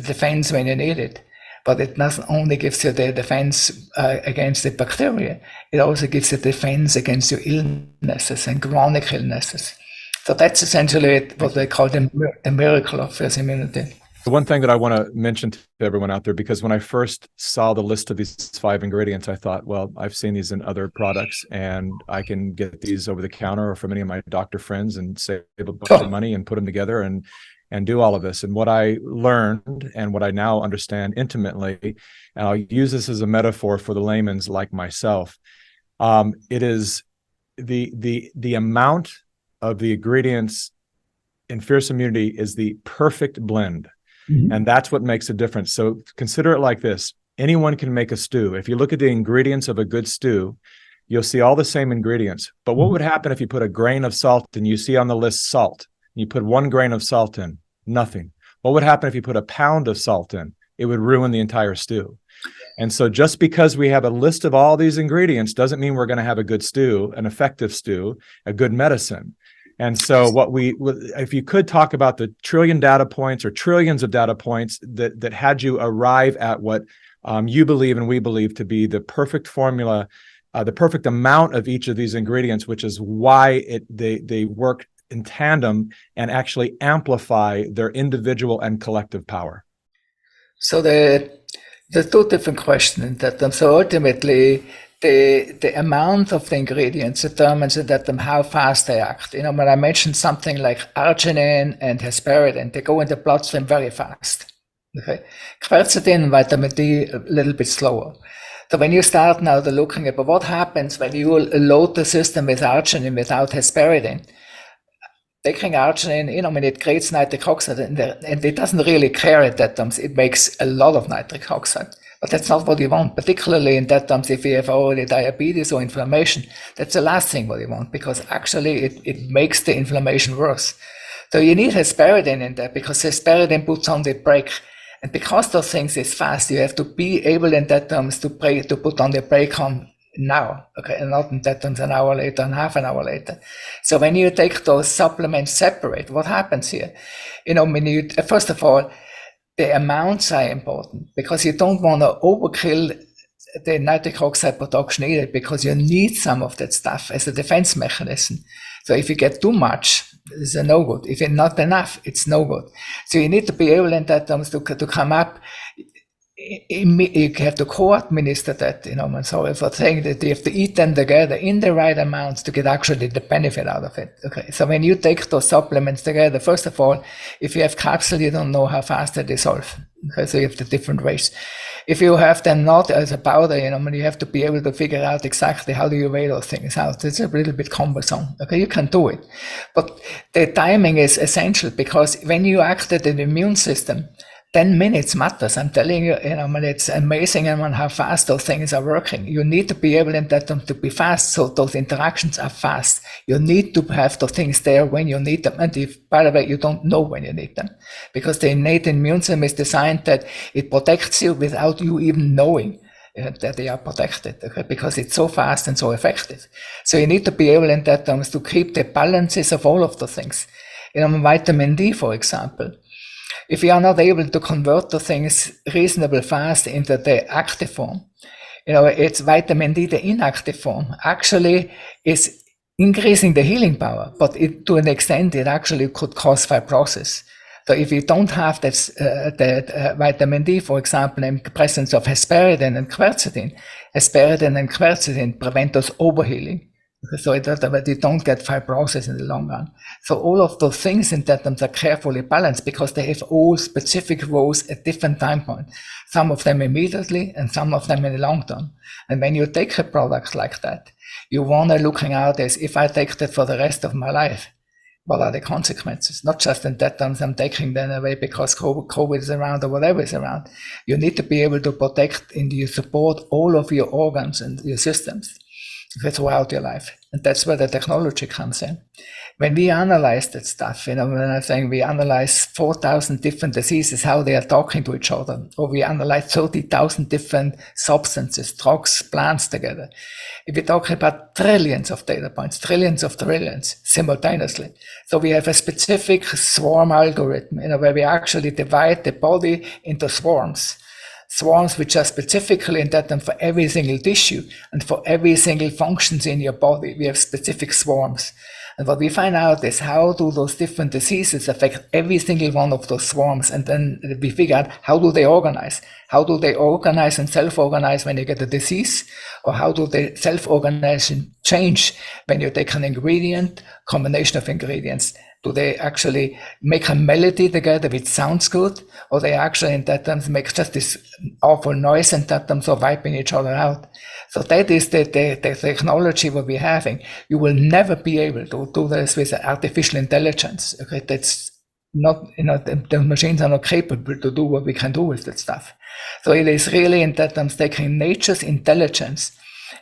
defense when you need it, but it not only gives you the defense against the bacteria, it also gives you defense against your illnesses and chronic illnesses. So that's essentially what they call the miracle of fierce immunity. The one thing that I want to mention to everyone out there, because when I first saw the list of these 5 ingredients, I thought, well, I've seen these in other products and I can get these over the counter or from any of my doctor friends and save a bunch of money and put them together and and do all of this. And what I learned and what I now understand intimately, and I'll use this as a metaphor for the layman's like myself, it is the amount of the ingredients in Fierce Immunity is the perfect blend. Mm-hmm. And that's what makes a difference. So consider it like this. Anyone can make a stew. If you look at the ingredients of a good stew, you'll see all the same ingredients. But what would happen if you put a grain of salt and you see on the list salt? You put 1 grain of salt in, nothing. What would happen if you put a pound of salt in? It would ruin the entire stew. And so just because we have a list of all these ingredients doesn't mean we're going to have a good stew, an effective stew, a good medicine. And so if you could talk about the trillion data points or trillions of data points that had you arrive at what you believe and we believe to be the perfect formula, the perfect amount of each of these ingredients, which is why they work in tandem and actually amplify their individual and collective power. So the two different questions that so ultimately the amount of the ingredients determines that how fast they act. You know, when I mentioned something like arginine and hesperidin, they go in the bloodstream very fast. Okay, quercetin and vitamin D a little bit slower. So when you start now looking at what happens when you load the system with arginine without hesperidin, taking arginine, you know, I mean, it creates nitric oxide and it doesn't really care at that terms. It makes a lot of nitric oxide, but that's not what you want, particularly in that terms if you have already diabetes or inflammation. That's the last thing what you want, because actually it makes the inflammation worse. So you need hesperidin in there because hesperidin puts on the brake. And because those things is fast, you have to be able in that terms to put on the brake on now, okay, and not in that terms an hour later and half an hour later. So when you take those supplements separate, what happens here? You know, when you, first of all, the amounts are important because you don't want to overkill the nitric oxide production either, because you need some of that stuff as a defense mechanism. So if you get too much, it's a no good. If it's not enough, it's no good. So you need to be able in that terms to come up. You have to co-administer that, you know, I'm sorry for saying that you have to eat them together in the right amounts to get actually the benefit out of it. Okay, so when you take those supplements together, first of all, if you have capsule, you don't know how fast they dissolve. Okay, so you have the different rates. If you have them not as a powder, you know, I mean, you have to be able to figure out exactly how do you weigh those things out. It's a little bit cumbersome. Okay, you can do it, but the timing is essential because when you activate the immune system, 10 minutes matters. I'm telling you, you know, it's amazing how fast those things are working. You need to be able in that to be fast, so those interactions are fast. You need to have those things there when you need them. And if, by the way, you don't know when you need them, because the innate immune system is designed that it protects you without you even knowing that they are protected, okay? Because it's so fast and so effective. So you need to be able in that terms to keep the balances of all of the things. You know, vitamin D, for example. If you are not able to convert the things reasonably fast into the active form, you know, it's vitamin D, the inactive form, actually is increasing the healing power, but to an extent, it actually could cause fibrosis. So if you don't have that vitamin D, for example, in the presence of hesperidin and quercetin prevent us overhealing. So that you don't get fibrosis in the long run. So all of those things in that are carefully balanced because they have all specific roles at different time points. Some of them immediately and some of them in the long term. And when you take a product like that, you want to looking out as if I take that for the rest of my life, what are the consequences? Not just in that terms I'm taking them away because COVID is around or whatever is around. You need to be able to protect and you support all of your organs and your systems throughout your life. And that's where the technology comes in. When we analyze that stuff, you know, when I'm saying we analyze 4,000 different diseases, how they are talking to each other, or we analyze 30,000 different substances, drugs, plants together. If we're talking about trillions of data points, trillions of trillions simultaneously. So we have a specific swarm algorithm, you know, where we actually divide the body into swarms which are specifically in that for every single tissue and for every single functions in your body. We have specific swarms. And what we find out is how do those different diseases affect every single one of those swarms. And then we figure out how do they organize? How do they organize and self-organize when you get a disease? Or how do they self-organize and change when you take an ingredient, combination of ingredients, Do they actually make a melody together which sounds good? Or they actually in that terms make just this awful noise in that terms of wiping each other out? So that is the technology what we're having. You will never be able to do this with artificial intelligence. Okay, that's not, the machines are not capable to do what we can do with that stuff. So it is really in that terms taking nature's intelligence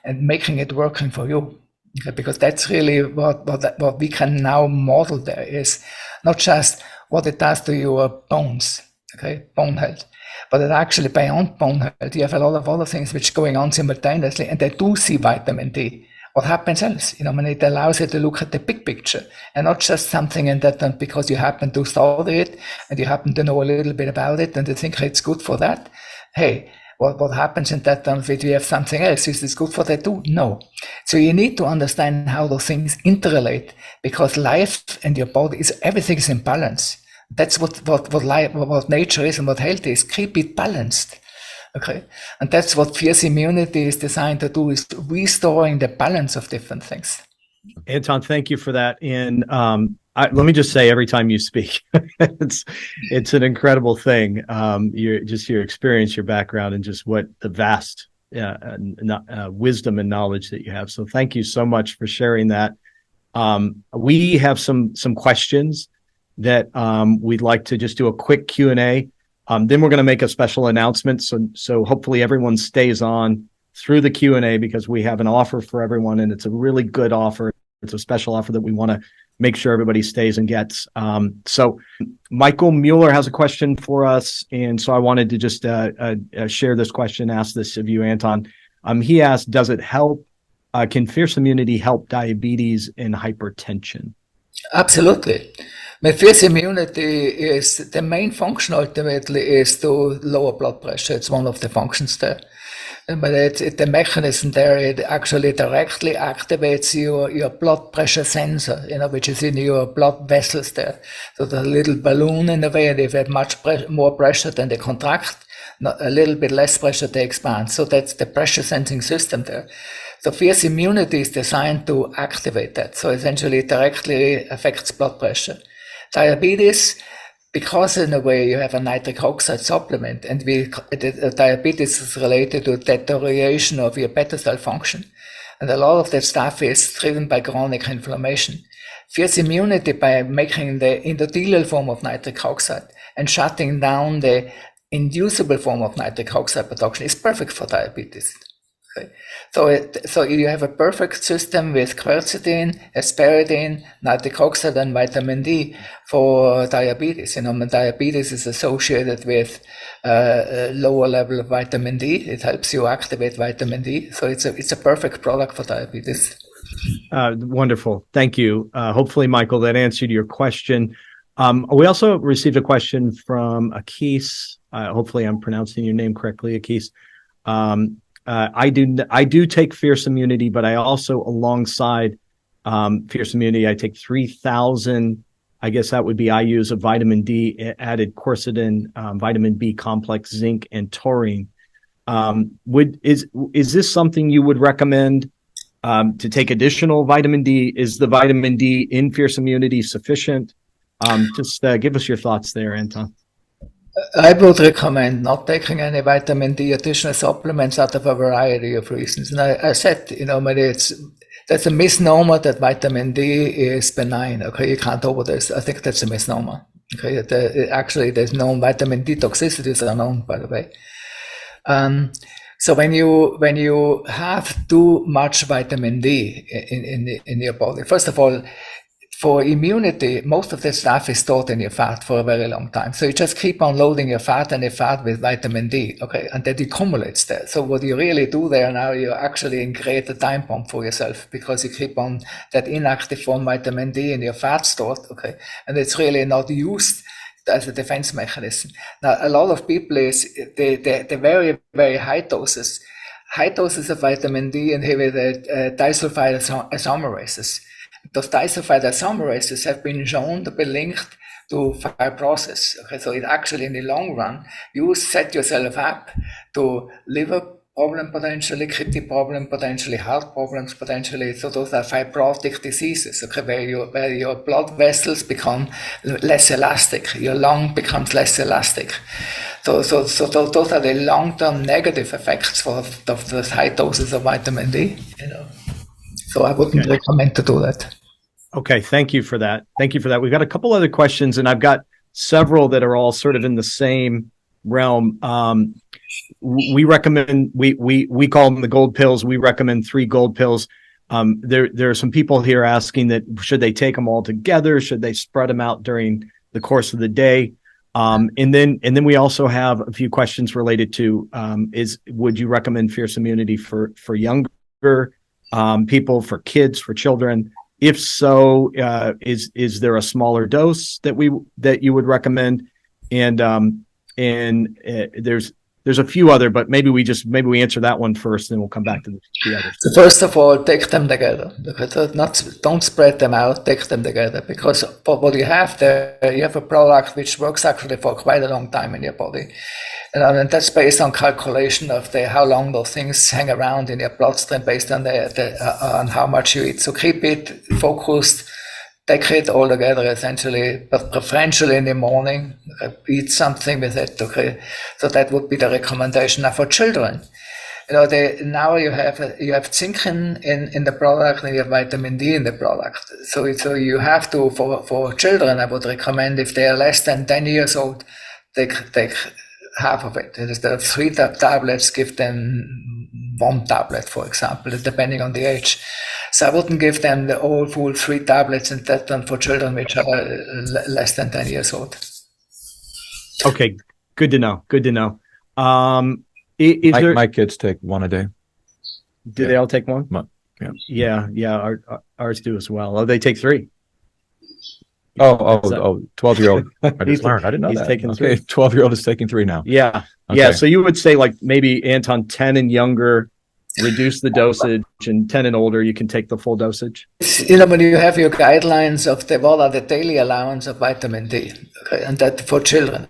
and making it working for you. Okay, because that's really what we can now model there is not just what it does to your bones, okay, bone health, but it actually beyond bone health, you have a lot of other things which are going on simultaneously, and they do see vitamin D. What happens else? When it allows you to look at the big picture and not just something in that because you happen to study it and you happen to know a little bit about it and you think it's good for that. Hey, what happens in that terms if you have something else? Is this good for that too? No. So you need to understand how those things interrelate, because life and your body everything is in balance. That's what nature is and what health is. Keep it balanced. Okay. And that's what fierce immunity is designed to do, is restoring the balance of different things. Anton, thank you for that. And let me just say, every time you speak, it's an incredible thing. Your experience, your background, and just what the vast wisdom and knowledge that you have. So thank you so much for sharing that. We have some questions that we'd like to just do a quick Q&A. Then we're going to make a special announcement. So hopefully everyone stays on through the Q&A, because we have an offer for everyone, and it's a really good offer. It's a special offer that we want to make sure everybody stays and gets. So Michael Mueller has a question for us. And so I wanted to just share this question, ask this of you, Anton. He asked, does it help, can fierce immunity help diabetes and hypertension? Absolutely. Fierce immunity is the main function ultimately is to lower blood pressure. It's one of the functions there. But the mechanism there, it actually directly activates your blood pressure sensor, which is in your blood vessels there. So the little balloon in a way, and if they have much more pressure, then they contract, a little bit less pressure, they expand. So that's the pressure sensing system there. So fierce immunity is designed to activate that. So essentially it directly affects blood pressure. Diabetes, because in a way you have a nitric oxide supplement, and diabetes is related to deterioration of your beta cell function. And a lot of that stuff is driven by chronic inflammation. Fierce immunity, by making the endothelial form of nitric oxide and shutting down the inducible form of nitric oxide production, is perfect for diabetes. Okay. So you have a perfect system with quercetin, asparagine, nitric oxide, and vitamin D for diabetes. Diabetes is associated with a lower level of vitamin D. It helps you activate vitamin D. So it's a perfect product for diabetes. Wonderful. Thank you. Hopefully, Michael, that answered your question. We also received a question from Akis. Hopefully I'm pronouncing your name correctly, Akis. I do take fierce immunity, but I also, alongside fierce immunity, I take 3,000. I guess that would be IUs of vitamin D, added quercetin, vitamin B complex, zinc, and taurine. Is this something you would recommend to take additional vitamin D? Is the vitamin D in fierce immunity sufficient? Just give us your thoughts there, Anton. I would recommend not taking any vitamin D additional supplements out of a variety of reasons. And I said, that's a misnomer that vitamin D is benign. Okay, you can't overdose. I think that's a misnomer. Okay, actually, there's known vitamin D toxicities are known, by the way. So when you have too much vitamin D in your body, first of all, for immunity, most of the stuff is stored in your fat for a very long time. So you just keep on loading your fat and your fat with vitamin D, okay, and that accumulates there. So what you really do there now, you actually create a time bomb for yourself, because you keep on that inactive form vitamin D in your fat stored, okay, and it's really not used as a defense mechanism. Now, a lot of people the very, very high doses of vitamin D inhibit disulfide isomerases. Those disulfide isomerases have been shown to be linked to fibrosis. Okay, so it actually, in the long run, you set yourself up to liver problem potentially, kidney problem potentially, heart problems potentially. So those are fibrotic diseases, okay, where your blood vessels become less elastic, your lung becomes less elastic. So those are the long-term negative effects of the high doses of vitamin D. So I wouldn't recommend to do that. Okay, thank you for that. We've got a couple other questions, and I've got several that are all sort of in the same realm. We recommend, we call them the gold pills. We recommend 3 gold pills. There are some people here asking that should they take them all together? Should they spread them out during the course of the day? And then we also have a few questions related to would you recommend Fierce Immunity for younger people, for kids, for children? If so, is there a smaller dose that you would recommend? And there's a few other, but maybe we answer that one first, then we'll come back to the others. So first of all, take them together. Don't spread them out. Take them together, because what you have there, you have a product which works actually for quite a long time in your body, and that's based on calculation of how long those things hang around in your bloodstream based on on how much you eat. So keep it focused. Take it all together essentially, but preferentially in the morning, eat something with it, okay? So that would be the recommendation. Now for children, now you have zinc in the product, and you have vitamin D in the product. So you have to, for children, I would recommend, if they are less than 10 years old, take half of it. Instead of 3 tablets, give them 1 tablet, for example, depending on the age. So I wouldn't give them the full 3 tablets, and that one for children which are less than 10 years old. Okay, good to know. My kids take 1 a day. Do they all take 1? Yeah. Yeah. Ours do as well. Oh, they take 3. 12-year-old. I just learned. I didn't know he's that. taking Okay, 12-year-old is taking 3 now. Yeah. Okay. Yeah. So you would say, like, maybe, Anton, 10 and younger, reduce the dosage, and 10 and older, you can take the full dosage. When you have your guidelines of what are the daily allowance of vitamin D, okay, and that for children.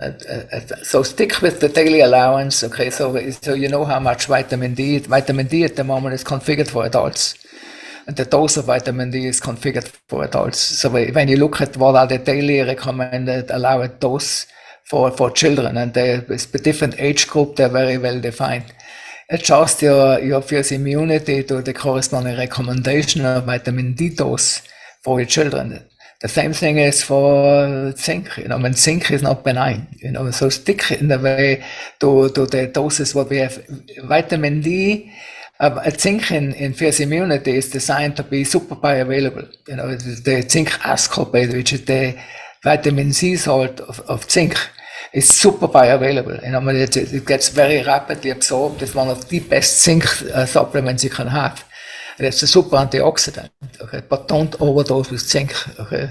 So stick with the daily allowance, okay. So you know how much vitamin D at the moment is configured for adults. And the dose of vitamin D is configured for adults. So when you look at what are the daily recommended allowed dose for children, and with the different age group, they're very well defined. Adjust your Fierce Immunity to the corresponding recommendation of vitamin D dose for your children. The same thing is for zinc. When zinc is not benign, so stick in the way to the doses what we have. Vitamin D. Zinc in Fierce Immunity is designed to be super bioavailable. The zinc ascorbate, which is the vitamin C salt of zinc, is super bioavailable. It gets very rapidly absorbed. It's one of the best zinc supplements you can have. And it's a super antioxidant, okay? But don't overdose with zinc, okay?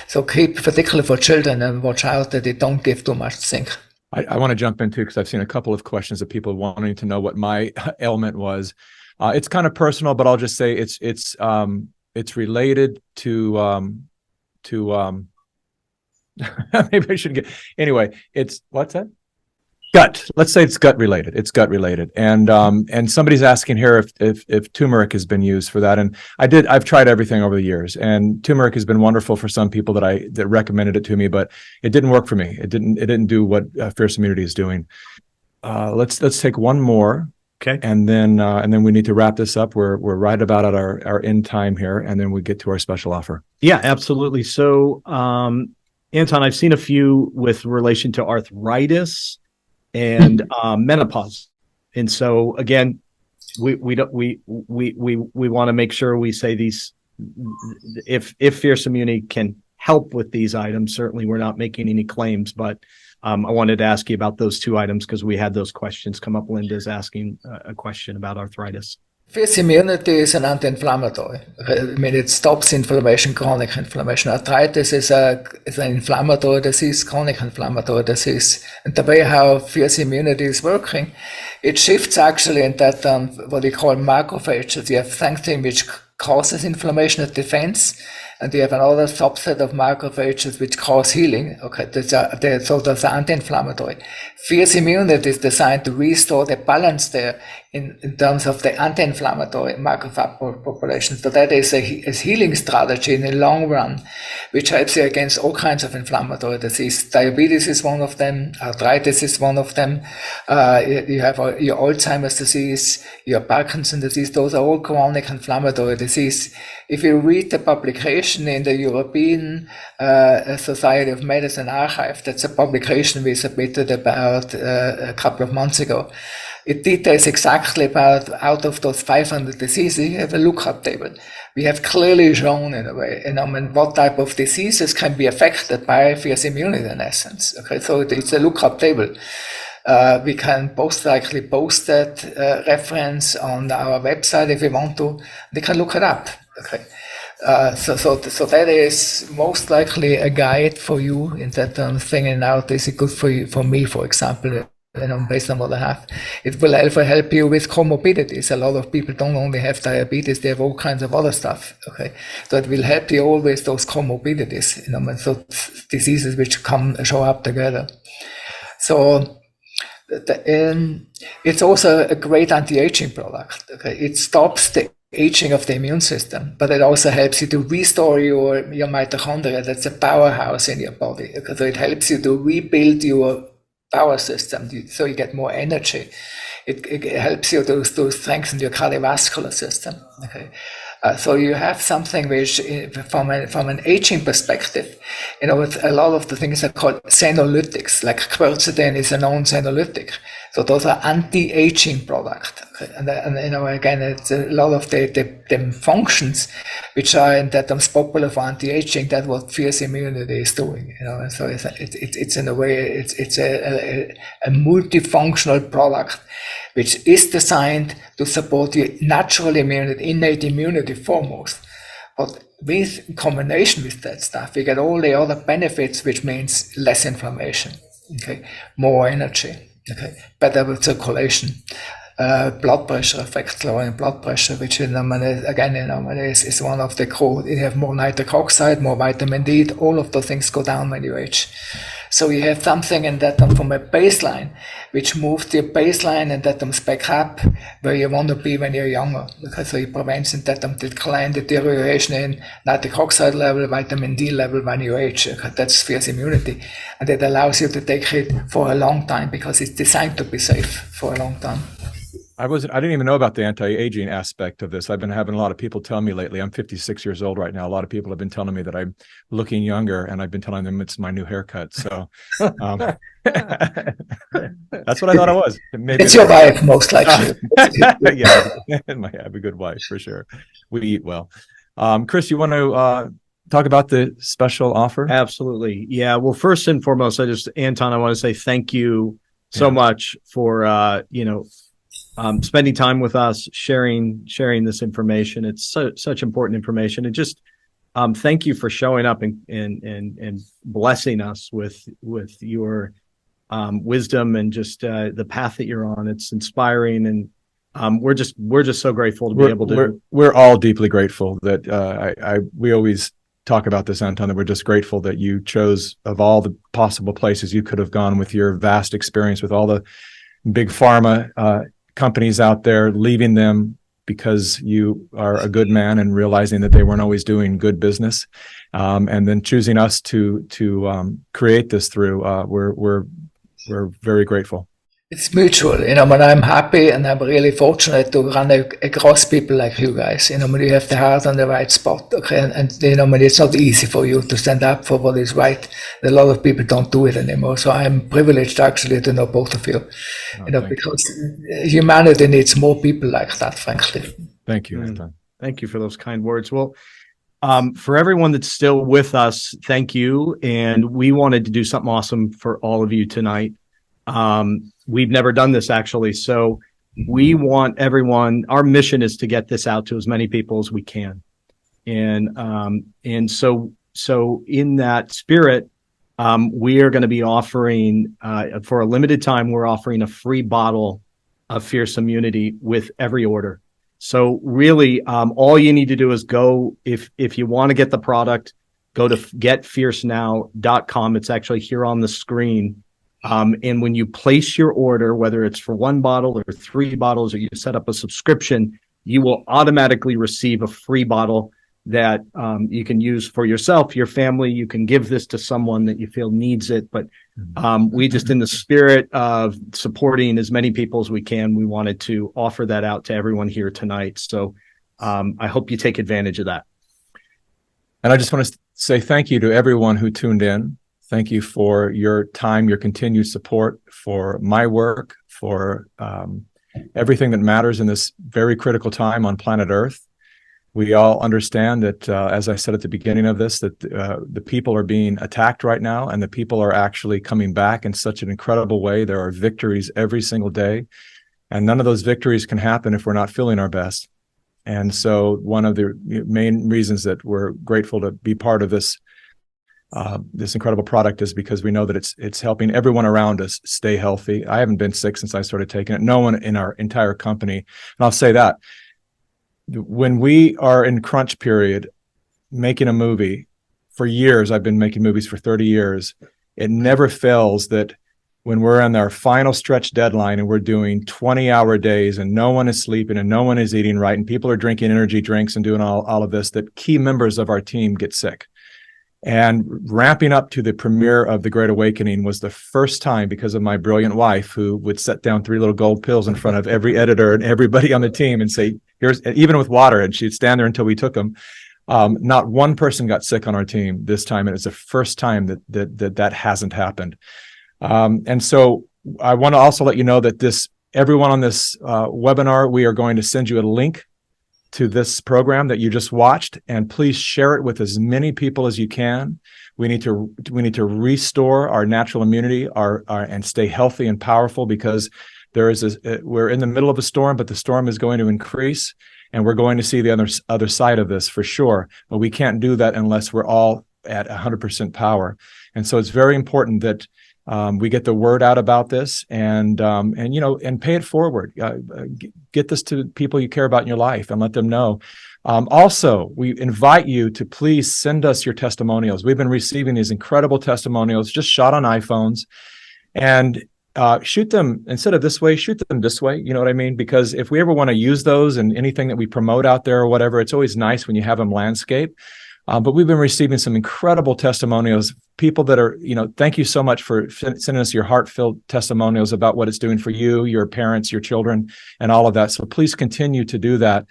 So keep, particularly for children, and watch out that they don't give too much zinc. I want to jump in too, because I've seen a couple of questions of people wanting to know what my ailment was. It's kind of personal, but I'll just say it's related to maybe I shouldn't get, anyway, what's that? Gut. Let's say it's gut related. It's gut related. And somebody's asking here if turmeric has been used for that. And I've tried everything over the years, and turmeric has been wonderful for some people that recommended it to me, but it didn't work for me. It didn't do what Fierce Immunity is doing. Let's take one more. Okay. And then we need to wrap this up. We're right about at our end time here, and then we get to our special offer. Yeah, absolutely. So, Anton, I've seen a few with relation to arthritis and menopause, and so again, we want to make sure we say these. If Fierce Immunity can help with these items, certainly we're not making any claims, but I wanted to ask you about those 2 items because we had those questions come up. Linda's asking a question about arthritis. Fierce Immunity is an anti-inflammatory. It stops inflammation, chronic inflammation. Arthritis is an inflammatory disease, chronic inflammatory disease. And the way how Fierce Immunity is working, it shifts actually in that what we call macrophages. You have something which causes inflammation at defense, and you have another subset of macrophages which cause healing. Okay, so that's anti-inflammatory. Fierce immunity is designed to restore the balance there in terms of the anti-inflammatory macrophage population. So that is a healing strategy in the long run, which helps you against all kinds of inflammatory disease. Diabetes is one of them. Arthritis is one of them. You have your Alzheimer's disease, your Parkinson's disease. Those are all chronic inflammatory disease. If you read the publication in the European Society of Medicine Archive, that's a publication we submitted about a couple of months ago. It details exactly about, out of those 500 diseases, you have a lookup table. We have clearly shown in a way, what type of diseases can be affected by fierce immunity in essence. Okay, so it's a lookup table. We can most likely post that reference on our website if you want to. They can look it up. Okay. So that is most likely a guide for you in that figuring out, is it good for you, for me, for example, based on what I have. It will also help you with comorbidities. A lot of people don't only have diabetes, they have all kinds of other stuff. Okay. So it will help you always those comorbidities, so diseases which show up together. So it's also a great anti-aging product. Okay. It stops the aging of the immune system, but it also helps you to restore your mitochondria. That's a powerhouse in your body. Okay. So it helps you to rebuild your power system, so you get more energy. It helps you to strengthen your cardiovascular system. Okay. So you have something which, from an aging perspective, with a lot of the things are called senolytics, like quercetin is a known senolytic. So those are anti-aging products. Okay. And again, it's a lot of the functions which are in that popular for anti-aging. That's what fierce immunity is doing. And so it's in a way, it's a multifunctional product which is designed to support your natural immunity, innate immunity foremost. But in combination with that stuff, you get all the other benefits, which means less inflammation, okay, more energy, okay, better circulation, blood pressure effects, lowering blood pressure, which is one of the core. You have more nitric oxide, more vitamin D, all of those things go down when you age. So you have something in that from a baseline, which moves your baseline and that back up where you want to be when you're younger. Because so it prevents that decline, deterioration in nitric oxide level, vitamin D level when you age. That's fierce immunity. And it allows you to take it for a long time because it's designed to be safe for a long time. I didn't even know about the anti-aging aspect of this. I've been having a lot of people tell me lately. I'm 56 years old right now. A lot of people have been telling me that I'm looking younger, and I've been telling them it's my new haircut. So that's what I thought it was. Maybe it's your wife, most likely. Yeah, I have a good wife for sure. We eat well. Chris, you want to talk about the special offer? Absolutely. Yeah. Well, first and foremost, Anton, I want to say thank you so much for spending time with us, sharing this information. It's such important information. And just thank you for showing up and blessing us with your wisdom and just the path that you're on. It's inspiring, and we're just so grateful to be able to. We're all deeply grateful that we always talk about this, Anton, that we're just grateful that you chose, of all the possible places you could have gone with your vast experience with all the big pharma companies out there, leaving them because you are a good man and realizing that they weren't always doing good business, and then choosing us to create this through. We're very grateful. It's mutual, when I'm happy and I'm really fortunate to run across people like you guys, when you have the heart on the right spot, okay, and when it's not easy for you to stand up for what is right. A lot of people don't do it anymore. So I'm privileged actually to know both of you, because humanity needs more people like that, frankly. Thank you, Anton. Thank you for those kind words. Well, for everyone that's still with us, thank you. And we wanted to do something awesome for all of you tonight. We've never done this actually. So we want everyone, our mission is to get this out to as many people as we can. And so in that spirit, we are going to be offering, for a limited time, we're offering a free bottle of Fierce Immunity with every order. So really, all you need to do is go, if you want to get the product, go to getfiercenow.com. It's actually here on the screen. And when you place your order, whether it's for 1 bottle or 3 bottles, or you set up a subscription, you will automatically receive a free bottle that you can use for yourself, your family. You can give this to someone that you feel needs it. But we just, in the spirit of supporting as many people as we can, we wanted to offer that out to everyone here tonight. So I hope you take advantage of that. And I just want to say thank you to everyone who tuned in. Thank you for your time, your continued support for my work, for everything that matters in this very critical time on planet Earth. We all understand that, as I said at the beginning of this, that the people are being attacked right now, and the people are actually coming back in such an incredible way. There are victories every single day, and none of those victories can happen if we're not feeling our best. And so one of the main reasons that we're grateful to be part of this this incredible product is because we know that it's helping everyone around us stay healthy. I haven't been sick since I started taking it. No one in our entire company. And I'll say that when we are in crunch period, making a movie for years, I've been making movies for 30 years. It never fails that when we're on our final stretch deadline and we're doing 20-hour days and no one is sleeping and no one is eating right and people are drinking energy drinks and doing all of this, that key members of our team get sick. And ramping up to the premiere of The Great Awakening was the first time, because of my brilliant wife, who would set down 3 little gold pills in front of every editor and everybody on the team and say, here's, even with water, and she'd stand there until we took them. Not one person got sick on our team this time. And it's the first time that hasn't happened. And so I want to also let you know that everyone on this webinar, we are going to send you a link to this program that you just watched, and please share it with as many people as you can. We need to restore our natural immunity, and stay healthy and powerful, because we're in the middle of a storm, but the storm is going to increase, and we're going to see the other side of this for sure. But we can't do that unless we're all at 100% power. And so it's very important that we get the word out about this, and pay it forward. Get this to people you care about in your life and let them know. Also, we invite you to please send us your testimonials. We've been receiving these incredible testimonials just shot on iPhones, and shoot them, instead of this way, shoot them this way. You know what I mean? Because if we ever want to use those in anything that we promote out there or whatever, it's always nice when you have them landscape. But we've been receiving some incredible testimonials, people that are, thank you so much for sending us your heart-filled testimonials about what it's doing for you, your parents, your children, and all of that. So please continue to do that,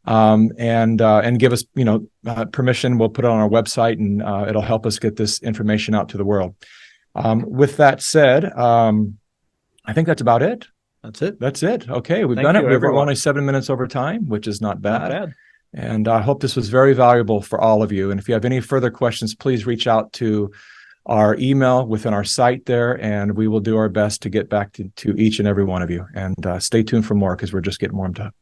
and give us, permission. We'll put it on our website, and it'll help us get this information out to the world. With that said, I think that's about it. That's it. Okay, we've done it. We're only 7 minutes over time, which is not bad. Not bad. And I hope this was very valuable for all of you. And if you have any further questions, please reach out to our email within our site there, and we will do our best to get back to each and every one of you. And stay tuned for more, because we're just getting warmed up.